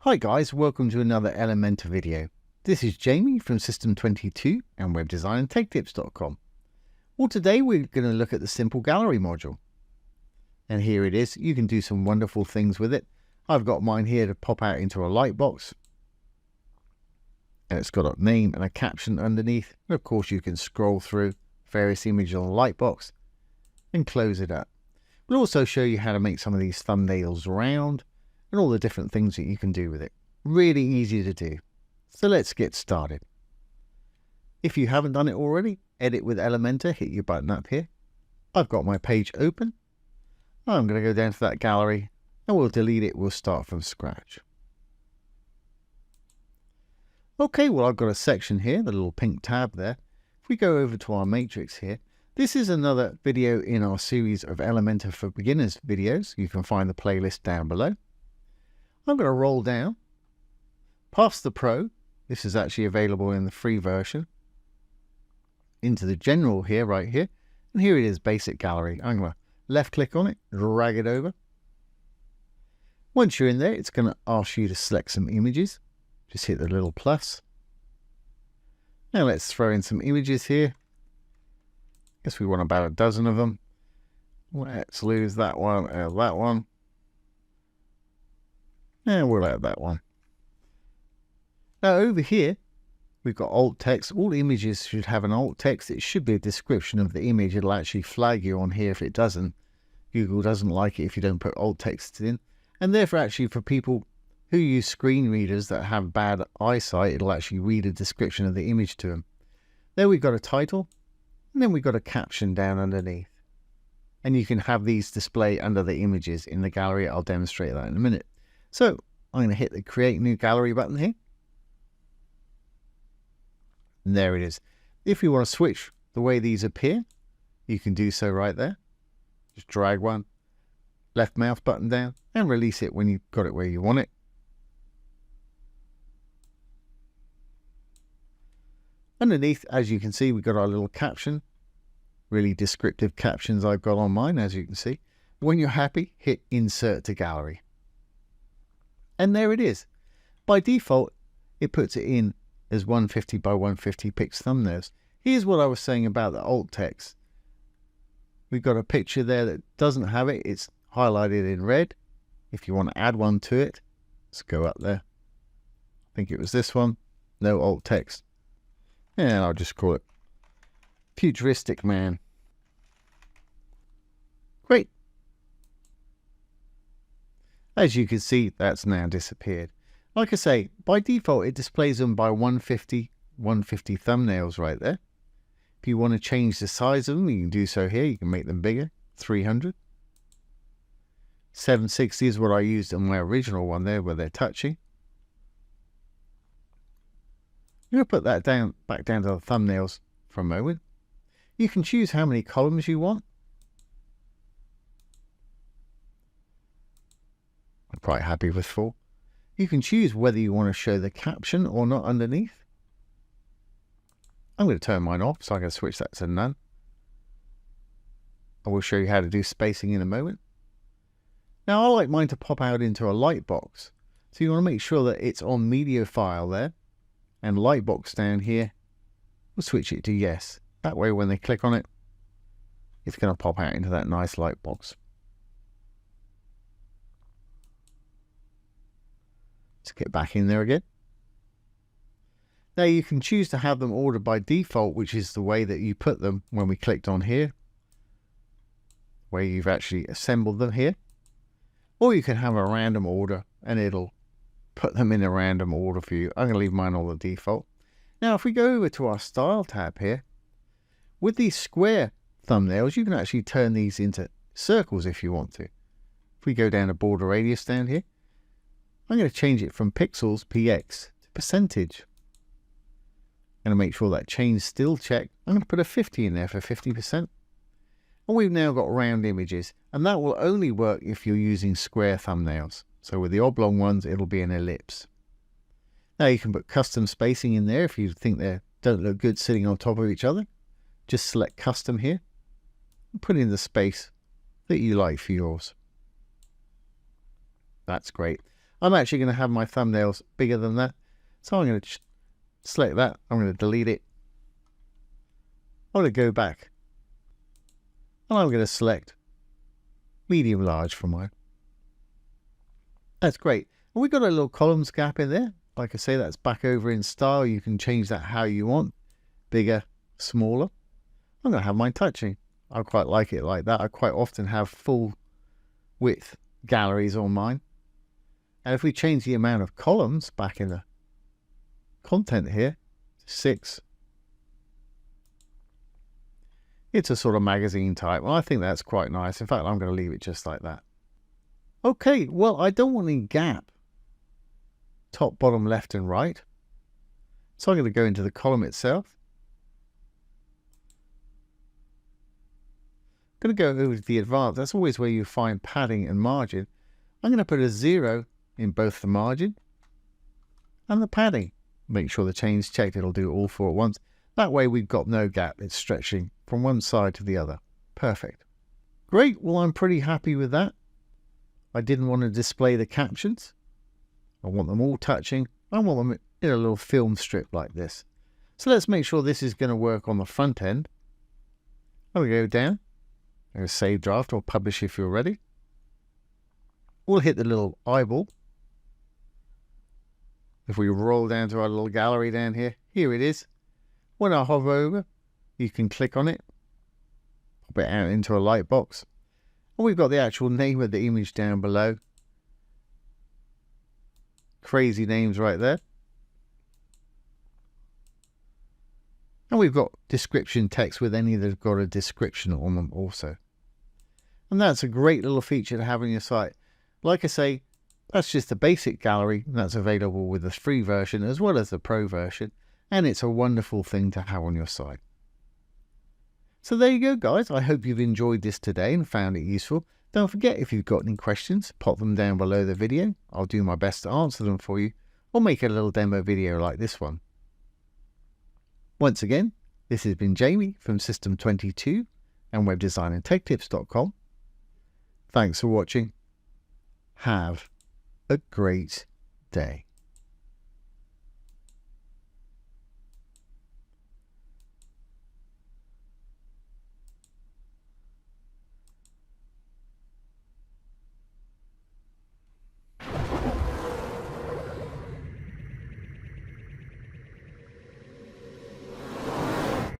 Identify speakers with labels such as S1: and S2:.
S1: Hi guys, welcome to another Elementor video. This is Jamie from System22 and webdesignandtechtips.com. Well, today we're going to look at the simple gallery module. And here it is. You can do some wonderful things with it. I've got mine here to pop out into a lightbox. And it's got a name and a caption underneath. And of course you can scroll through various images on the lightbox and close it up. We'll also show you how to make some of these thumbnails round and all the different things that you can do with it. Really easy to do. So let's get started. If you haven't done it already, edit with Elementor, hit your button up here. I've got my page open. I'm going to go down to that gallery and we'll delete it. We'll start from scratch. Okay, well, I've got a section here, the little pink tab there. If we go over to our matrix here, this is another video in our series of Elementor for Beginners videos. You can find the playlist down below. I'm going to roll down past the Pro. This is actually available in the free version. Into the General here, right here. And here it is, Basic Gallery. I'm going to left click on it, drag it over. Once you're in there, it's going to ask you to select some images. Just hit the little plus. Now let's throw in some images here. Guess we want about a dozen of them. Let's lose that one and that one. And we'll add that one. Now over here, we've got alt text. All images should have an alt text. It should be a description of the image. It'll actually flag you on here if it doesn't. Google doesn't like it if you don't put alt text in. And therefore, actually, for people who use screen readers that have bad eyesight, it'll actually read a description of the image to them. There we've got a title, and then we've got a caption down underneath. And you can have these display under the images in the gallery. I'll demonstrate that in a minute. So I'm going to hit the Create New Gallery button here. And there it is. If you want to switch the way these appear, you can do so right there. Just drag one, left mouse button down, and release it when you've got it where you want it. Underneath, as you can see, we've got our little caption. Really descriptive captions I've got on mine, as you can see. When you're happy, hit Insert to Gallery. And there it is. By default, it puts it in as 150 by 150 pixel thumbnails. Here's what I was saying about the alt text. We've got a picture there that doesn't have it. It's highlighted in red. If you want to add one to it, let's go up there. I think it was this one. No alt text. And I'll just call it Futuristic Man. Great. As you can see, that's now disappeared. Like I say, by default, it displays them by 150 thumbnails right there. If you want to change the size of them, you can do so here. You can make them bigger, 300. 760 is what I used on my original one there, where they're touching. I'm going to put that down, back down to the thumbnails for a moment. You can choose how many columns you want. I'm quite happy with 4. You can choose whether you want to show the caption or not underneath. I'm going to turn mine off, so I'm going to switch that to none. I will show you how to do spacing in a moment. Now I like mine to pop out into a lightbox. So you want to make sure that it's on media file there. And lightbox down here, we'll switch it to yes. That way when they click on it, it's going to pop out into that nice lightbox. Let's get back in there again. Now you can choose to have them ordered by default, which is the way that you put them when we clicked on here, where you've actually assembled them here. Or you can have a random order and it'll put them in a random order for you. I'm going to leave mine on the default. Now if we go over to our Style tab here, with these square thumbnails, you can actually turn these into circles if you want to. If we go down to border radius down here, I'm going to change it from pixels, px, to percentage. I'm going to make sure that change still checked. I'm going to put a 50 in there for 50%. And we've now got round images. And that will only work if you're using square thumbnails. So with the oblong ones, it'll be an ellipse. Now you can put custom spacing in there if you think they don't look good sitting on top of each other. Just select custom here and put in the space that you like for yours. That's great. I'm actually going to have my thumbnails bigger than that. So I'm going to select that. I'm going to delete it. I'm going to go back. And I'm going to select medium large for mine. That's great. And we've got a little columns gap in there. Like I say, that's back over in style. You can change that how you want. Bigger, smaller. I'm going to have mine touching. I quite like it like that. I quite often have full width galleries on mine. And if we change the amount of columns back in the content here, 6, it's a sort of magazine type. Well, I think that's quite nice. In fact, I'm going to leave it just like that. Okay, well, I don't want any gap top, bottom, left and right. So I'm going to go into the column itself. I'm going to go over to the advanced. That's always where you find padding and margin. I'm going to put a 0 in both the margin and the padding. Make sure the chain's checked. It'll do all 4 at once. That way we've got no gap. It's stretching from one side to the other. Perfect. Great. Well, I'm pretty happy with that. I didn't want to display the captions. I want them all touching. I want them in a little film strip like this. So let's make sure this is going to work on the front end. I'm going to go down. I'm going to save draft or publish if you're ready. We'll hit the little eyeball. If we roll down to our little gallery down here, here it is. When I hover over, you can click on it, pop it out into a lightbox. And we've got the actual name of the image down below. Crazy names right there. And we've got description text with any that have got a description on them also. And that's a great little feature to have on your site. Like I say, that's just the basic gallery, and that's available with the free version as well as the pro version. And it's a wonderful thing to have on your site. So there you go, guys. I hope you've enjoyed this today and found it useful. Don't forget, if you've got any questions, pop them down below the video. I'll do my best to answer them for you, or make a little demo video like this one. Once again, this has been Jamie from System22 and webdesignandtechtips.com. Thanks for watching. Have a great day.